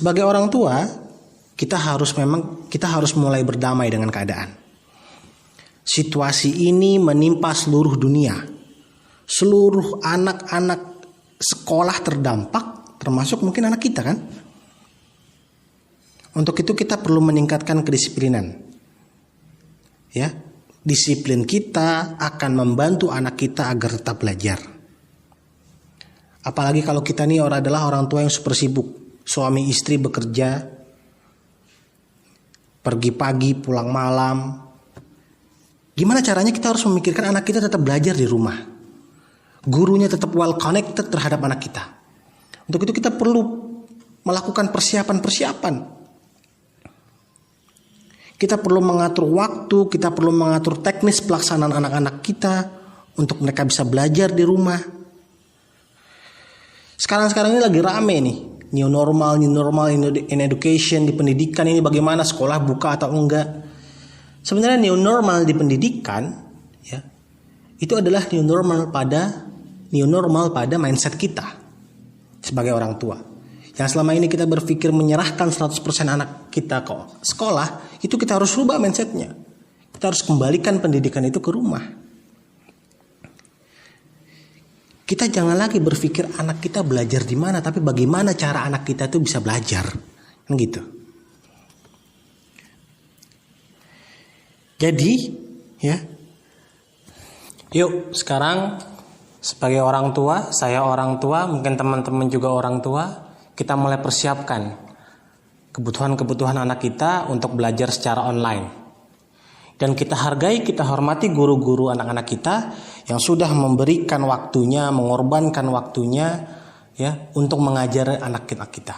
Sebagai orang tua, kita harus mulai berdamai dengan keadaan. Situasi ini menimpa seluruh dunia. Seluruh anak-anak sekolah terdampak, termasuk mungkin anak kita kan. Untuk itu kita perlu meningkatkan kedisiplinan. Ya, disiplin kita akan membantu anak kita agar tetap belajar. Apalagi kalau kita nih adalah orang tua yang super sibuk. Suami istri bekerja, pergi pagi, pulang malam. Gimana caranya kita harus memikirkan anak kita tetap belajar di rumah. Gurunya tetap well connected terhadap anak kita. Untuk itu kita perlu melakukan persiapan-persiapan. Kita perlu mengatur waktu, kita perlu mengatur teknis pelaksanaan anak-anak kita untuk mereka bisa belajar di rumah. Sekarang ini lagi rame nih, new normal in education, di pendidikan ini bagaimana, sekolah buka atau enggak. Sebenarnya new normal di pendidikan ya, itu adalah new normal pada mindset kita sebagai orang tua. Yang selama ini kita berpikir menyerahkan 100% anak kita ke sekolah, itu kita harus rubah mindsetnya. Kita harus kembalikan pendidikan itu ke rumah. Kita jangan lagi berpikir anak kita belajar di mana, tapi bagaimana cara anak kita itu bisa belajar. Kan gitu. Jadi, ya. Yuk, sekarang sebagai orang tua, saya orang tua, mungkin teman-teman juga orang tua, kita mulai persiapkan kebutuhan-kebutuhan anak kita untuk belajar secara online. Dan kita hargai, kita hormati guru-guru anak-anak kita yang sudah memberikan waktunya, mengorbankan waktunya ya untuk mengajar anak kita.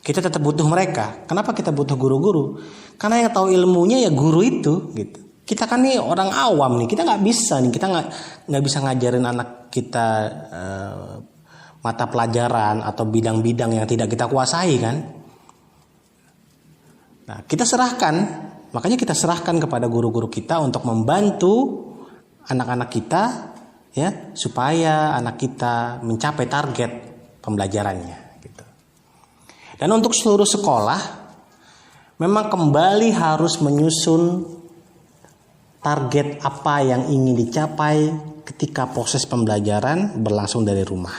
Kita tetap butuh mereka. Kenapa kita butuh guru-guru? Karena yang tahu ilmunya ya guru itu gitu. Kita kan nih orang awam nih, kita nggak bisa nih, kita nggak bisa ngajarin anak kita mata pelajaran atau bidang-bidang yang tidak kita kuasai kan. Nah, makanya kita serahkan kepada guru-guru kita untuk membantu anak-anak kita ya supaya anak kita mencapai target pembelajarannya gitu. Dan untuk seluruh sekolah memang kembali harus menyusun target apa yang ingin dicapai ketika proses pembelajaran berlangsung dari rumah.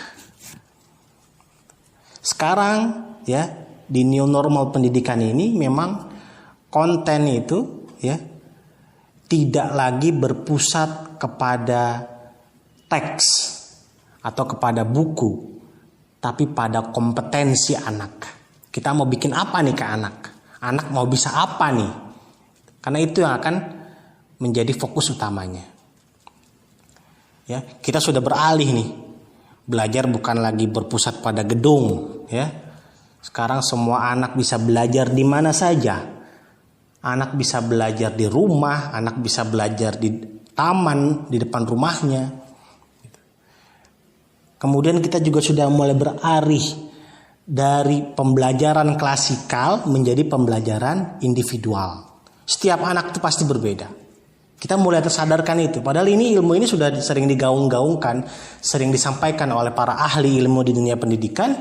Sekarang ya di new normal pendidikan ini memang konten itu ya tidak lagi berpusat kepada teks atau kepada buku, tapi pada kompetensi anak. Kita mau bikin apa nih ke anak? Anak mau bisa apa nih? Karena itu yang akan menjadi fokus utamanya. Ya, kita sudah beralih nih. Belajar bukan lagi berpusat pada gedung, ya. Sekarang semua anak bisa belajar di mana saja. Anak bisa belajar di rumah, anak bisa belajar di taman, di depan rumahnya. Kemudian kita juga sudah mulai beralih dari pembelajaran klasikal menjadi pembelajaran individual. Setiap anak itu pasti berbeda. Kita mulai tersadarkan itu. Padahal ilmu ini sudah sering digaung-gaungkan, sering disampaikan oleh para ahli ilmu di dunia pendidikan,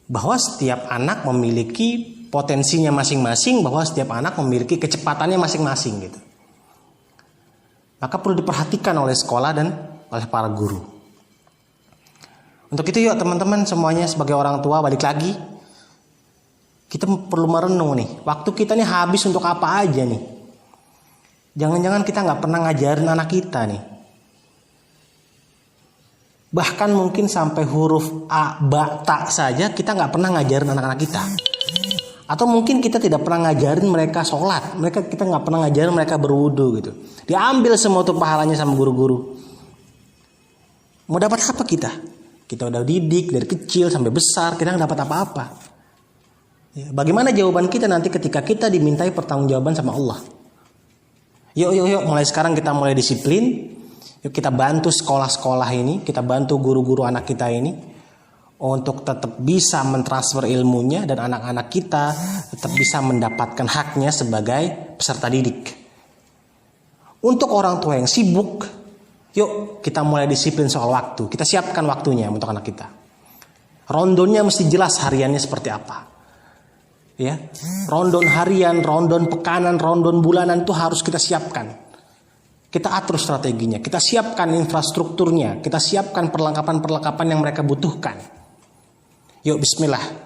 bahwa setiap anak memiliki potensinya masing-masing, bahwa setiap anak memiliki kecepatannya masing-masing gitu. Maka perlu diperhatikan oleh sekolah dan oleh para guru. Untuk itu yuk teman-teman semuanya sebagai orang tua balik lagi. Kita perlu merenung nih. Waktu kita nih habis untuk apa aja nih. Jangan-jangan kita nggak pernah ngajarin anak kita nih. Bahkan mungkin sampai huruf A, Ba, Ta saja kita nggak pernah ngajarin anak-anak kita. Atau mungkin kita tidak pernah ngajarin mereka sholat. Kita nggak pernah ngajarin mereka berwudu gitu. Diambil semua tuh pahalanya sama guru-guru. Mau dapat apa kita? Kita udah didik dari kecil sampai besar, kita nggak dapat apa-apa. Ya, bagaimana jawaban kita nanti ketika kita dimintai pertanggungjawaban sama Allah? Yuk, mulai sekarang kita mulai disiplin. Yuk kita bantu sekolah-sekolah ini, kita bantu guru-guru anak kita ini untuk tetap bisa mentransfer ilmunya dan anak-anak kita tetap bisa mendapatkan haknya sebagai peserta didik. Untuk orang tua yang sibuk, yuk kita mulai disiplin soal waktu. Kita siapkan waktunya untuk anak kita. Rondonya mesti jelas hariannya seperti apa. Ya, rondon harian, rondon pekanan, rondon bulanan itu harus kita siapkan. Kita atur strateginya, kita siapkan infrastrukturnya, kita siapkan perlengkapan-perlengkapan yang mereka butuhkan. Yuk bismillah.